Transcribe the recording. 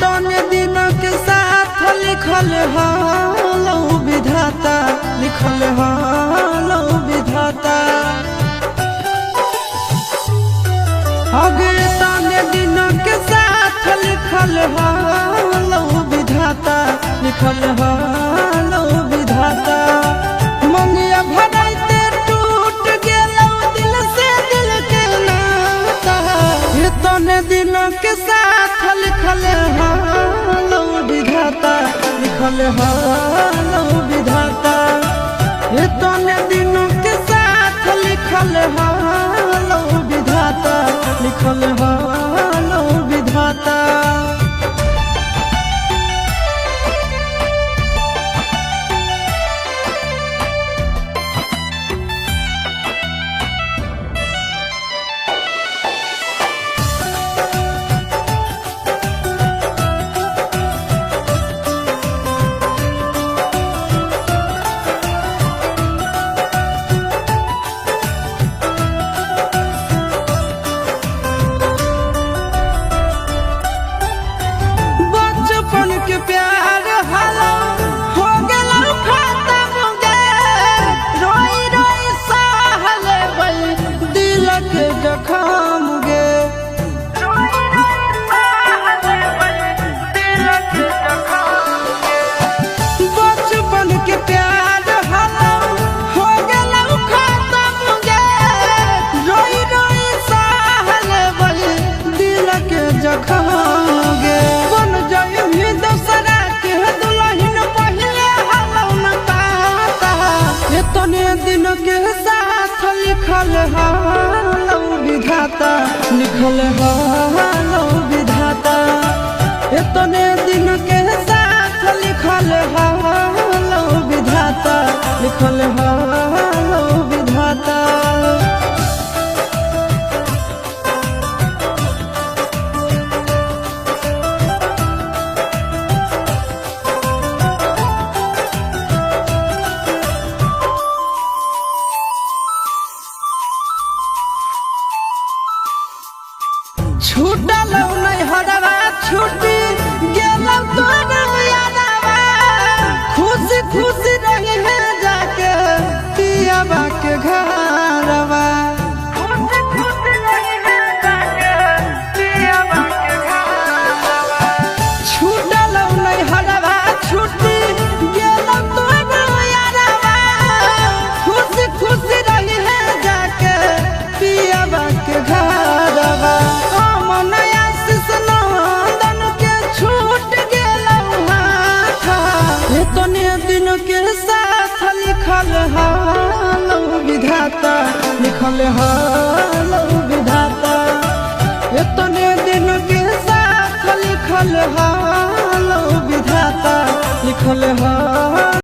तने दिन के साथ लिखल हालो विधाता, लिखल हालो विधाता। तने दिन के साथ लिखल हालो विधाता, लिखल हालो विधाता। मंगिया भराइते टूट गेलो दिल से दिल के नाता, तने दिन के साथ लिखल हालो विधाता, लिखल हालो विधाता। तने दिन के साथ लिखल हालो विधाता, लिखल हालो विधाता। के प्यार हलो हो गेलो खत्म गे, रोई रोई सहले बई दिल के जखम गे, रोई रोई सहले बई दिल के जखम गे। बचपन के प्यार हलो हो गेलो खत्म गे, रोई रोई सहले बई दिल के जखम गे। तने दिन के साथ लिखल हालो विधाता, लिखल हालो विधाता। तने दिन के साथ लिखल हालो विधाता, लिखल हालो विधाता। छूटल नहीं हरवा छूटी गेलौ तोर यादवा, खुशी खुशी रही है जाके पियाबा के घरवा, खुशी खुशी रही है जाके पियाबा के घरवा। छूटल नहीं हरवा छूटी गेलौ तोर यादवा, खुशी खुशी रही है जाके पियाबा के घरवा। तने दिन के साथ लिखल हालो विधाता, लिखल हालो विधाता। तने दिन के साथ लिखल हालो विधाता, लिखल हालो